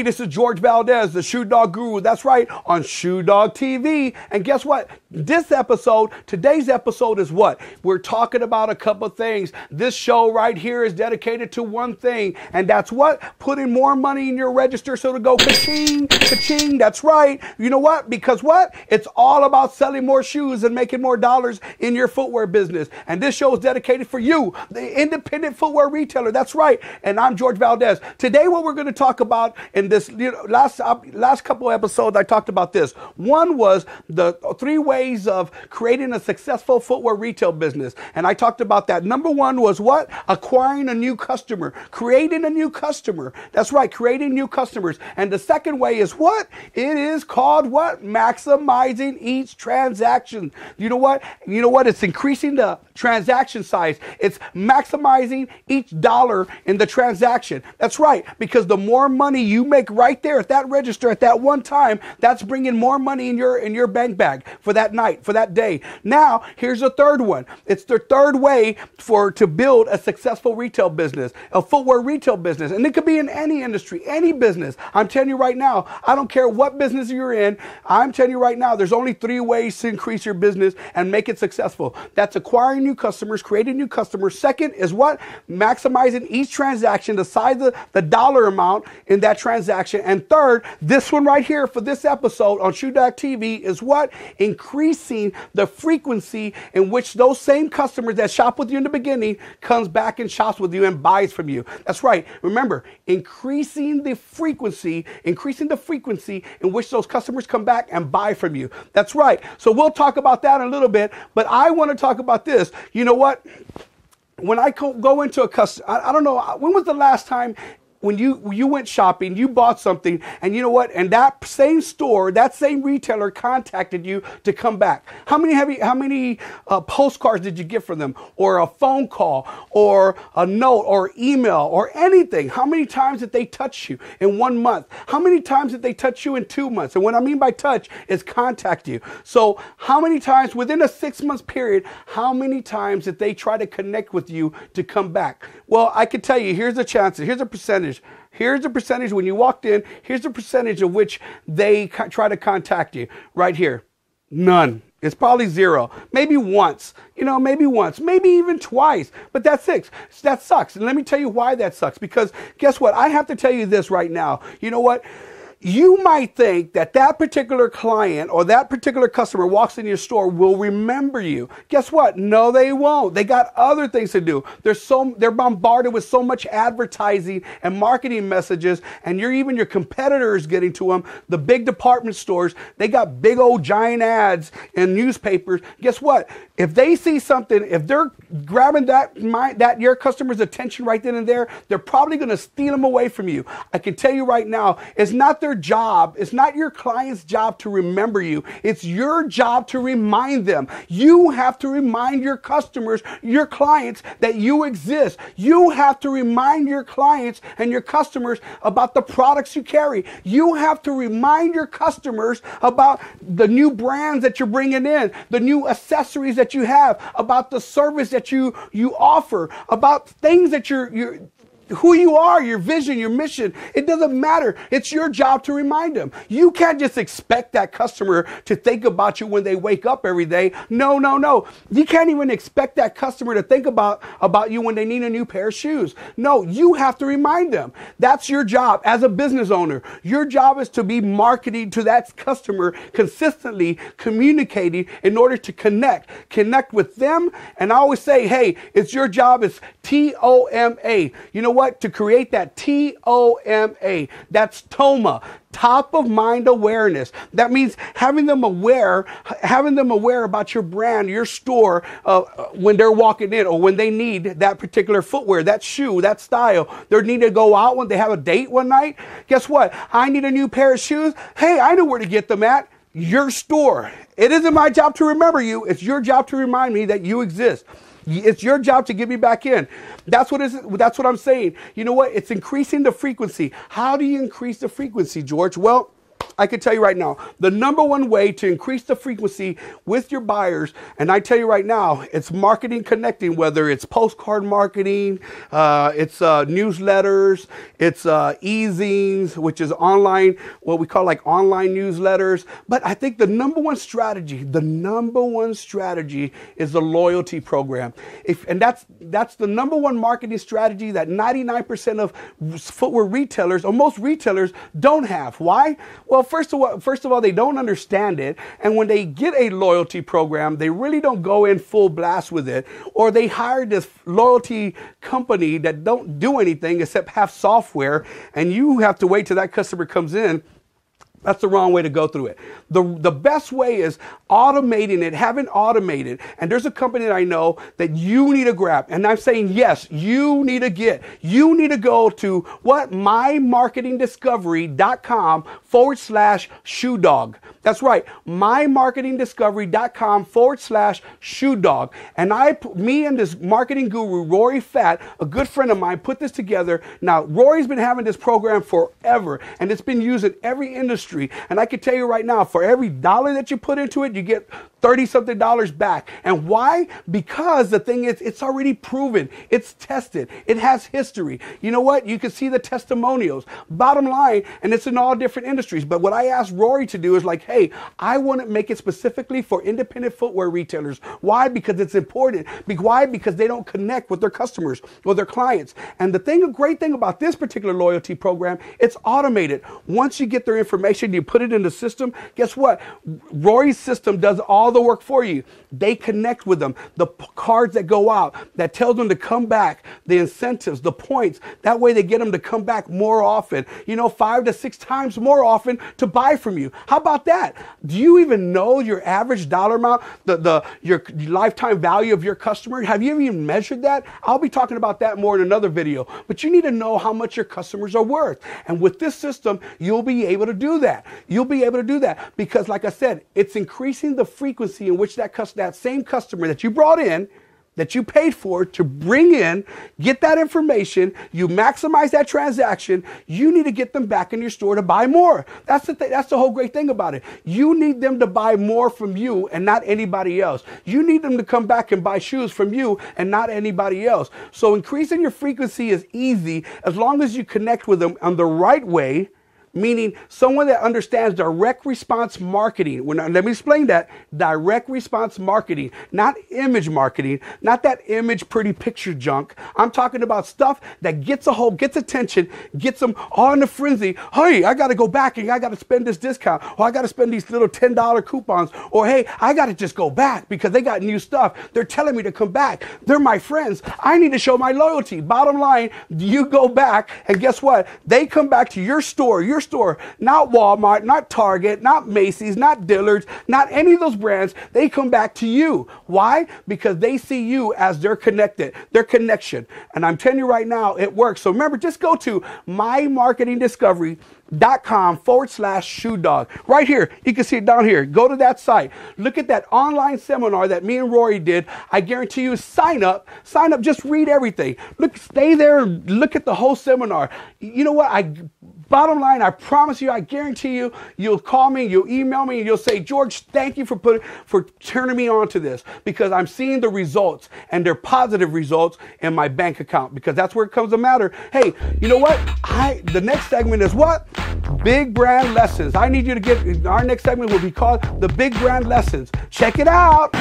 this is George Valdez, the Shoe Dog Guru. That's right, on ShoeDog TV. And guess what? Today's episode is what? We're talking about a couple things. This show right here is dedicated to one thing, and that's what? Putting more money in your register so to go ka-ching, ka-ching. That's right. You know what? Because what? It's all about selling more shoes and making more dollars in your footwear business. And this show is dedicated for you, the independent footwear retailer. That's right. And I'm George Valdez. Today, what we're going to talk about in this last couple of episodes, I talked about this. One was the 3 ways of creating a successful footwear retail business. And I talked about that. Number 1 was what? Acquiring a new customer, creating a new customer. That's right, creating new customers. And the second way is what? It is called what? Maximizing each transaction. You know what? You know what? It's increasing the transaction size. It's maximizing each dollar in the transaction. That's right, because the more money you make right there at that register at that one time, that's bringing more money in your bank bag for that night, for that day. Now, here's a third one. It's the third way to build a successful retail business, a footwear retail business. And it could be in any industry, any business. I'm telling you right now, I don't care what business you're in. I'm telling you right now, there's only 3 ways to increase your business and make it successful. That's acquiring new customers, creating new customers. Second is what? Maximizing each transaction, the size of the dollar amount in that transaction. And third, this one right here for this episode on ShoeDog TV is what? Increasing the frequency in which those same customers that shop with you in the beginning comes back and shops with you and buys from you. That's right. Remember, increasing the frequency in which those customers come back and buy from you. That's right. So we'll talk about that in a little bit, but I want to talk about this. You know what? When I go into a customer, I don't know, when was the last time when you went shopping, you bought something, and you know what? And that same store, that same retailer contacted you to come back. How many postcards did you get from them, or a phone call, or a note, or email, or anything? How many times did they touch you in 1 month? How many times did they touch you in 2 months? And what I mean by touch is contact you. So how many times within a 6-month period? How many times did they try to connect with you to come back? Well, I can tell you. Here's the chances. Here's a percentage. Here's the percentage when you walked in. Here's the percentage of which they try to contact you right here. None. It's probably 0. Maybe once, maybe once, maybe even twice, but that's it. That sucks. And let me tell you why that sucks. Because guess what? I have to tell you this right now. You know what? You might think that particular client or that particular customer walks in your store will remember you. Guess what? No, they won't. They got other things to do. They're bombarded with so much advertising and marketing messages, and even your competitors getting to them. The big department stores, they got big old giant ads in newspapers. Guess what? If they see something, if they're grabbing that your customer's attention right then and there, they're probably going to steal them away from you. I can tell you right now, it's not their job. It's not your client's job to remember you. It's your job to remind them. You have to remind your customers, your clients, that you exist. You have to remind your clients and your customers about the products you carry. You have to remind your customers about the new brands that you're bringing in, the new accessories that you have, about the service that you offer, about things that who you are, your vision, your mission. It doesn't matter. It's your job to remind them. You can't just expect that customer to think about you when they wake up every day. No, no, no. You can't even expect that customer to think about you when they need a new pair of shoes. No, you have to remind them. That's your job as a business owner. Your job is to be marketing to that customer, consistently communicating in order to connect with them. And I always say, hey, it's your job. It's TOMA. You know what? To create that TOMA. That's TOMA. Top of mind awareness. That means having them aware about your brand, your store, when they're walking in or when they need that particular footwear, that shoe, that style. They need to go out when they have a date one night. Guess what? I need a new pair of shoes. Hey, I know where to get them at. Your store. It isn't my job to remember you. It's your job to remind me that you exist. It's your job to get me back in. That's what I'm saying. You know what? It's increasing the frequency. How do you increase the frequency, George? Well, I can tell you right now, the #1 way to increase the frequency with your buyers, and I tell you right now, it's marketing connecting, whether it's postcard marketing, it's newsletters, it's e-zines, which is online, what we call like online newsletters. But I think the #1 strategy, is the loyalty program. And that's the #1 marketing strategy that 99% of footwear retailers, or most retailers, don't have. Why? Well, first of all, they don't understand it. And when they get a loyalty program, they really don't go in full blast with it. Or they hire this loyalty company that don't do anything except have software, and you have to wait till that customer comes in. That's the wrong way to go through it. The best way is automating it, having automated. And there's a company that I know that you need to grab. And I'm saying, yes, you need to go to what? mymarketingdiscovery.com/ShoeDog. That's right. mymarketingdiscovery.com/ShoeDog. And me and this marketing guru, Rory Fatt, a good friend of mine, put this together. Now, Rory's been having this program forever, and it's been used in every industry. And I can tell you right now, for every dollar that you put into it, you get $30-something back. And why? Because the thing is, it's already proven. It's tested. It has history. You know what? You can see the testimonials. Bottom line, and it's in all different industries. But what I asked Rory to do is like, hey, I want to make it specifically for independent footwear retailers. Why? Because it's important. Why? Because they don't connect with their customers or their clients. And the great thing about this particular loyalty program, it's automated. Once you get their information, you put it in the system, guess what? Rory's system does all the work for you. They connect with them. The cards that go out that tells them to come back, the incentives, the points. That way they get them to come back more often, 5 to 6 times more often to buy from you. How about that? Do you even know your average dollar amount, your lifetime value of your customer? Have you even measured that? I'll be talking about that more in another video, but you need to know how much your customers are worth. And with this system, you'll be able to do that. You'll be able to do that because, like I said, it's increasing the frequency in which that same customer that you brought in, that you paid for to bring in, get that information, you maximize that transaction, you need to get them back in your store to buy more. That's the whole great thing about it. You need them to buy more from you and not anybody else. You need them to come back and buy shoes from you and not anybody else. So increasing your frequency is easy as long as you connect with them on the right way. Meaning someone that understands direct response marketing. Let me explain that. Direct response marketing, not image marketing, not that image pretty picture junk. I'm talking about stuff that gets attention, gets them all in a frenzy. Hey, I got to go back and I got to spend this discount, or I got to spend these little $10 coupons, or hey, I got to just go back because they got new stuff. They're telling me to come back. They're my friends. I need to show my loyalty. Bottom line, you go back and guess what? They come back to your store, not Walmart, not Target, not Macy's, not Dillard's, not any of those brands. They come back to you. Why? Because they see you as their connection. And I'm telling you right now, it works. So remember, just go to mymarketingdiscovery.com/ShoeDog. Right here. You can see it down here. Go to that site. Look at that online seminar that me and Rory did. I guarantee you, sign up, just read everything. Stay there and look at the whole seminar. You know what? Bottom line, I promise you, I guarantee you, you'll call me, you'll email me, and you'll say, George, thank you for turning me on to this, because I'm seeing the results, and they're positive results in my bank account, because that's where it comes to matter. Hey, you know what? The next segment is what? Big Brand Lessons. I need you to our next segment will be called the Big Brand Lessons. Check it out.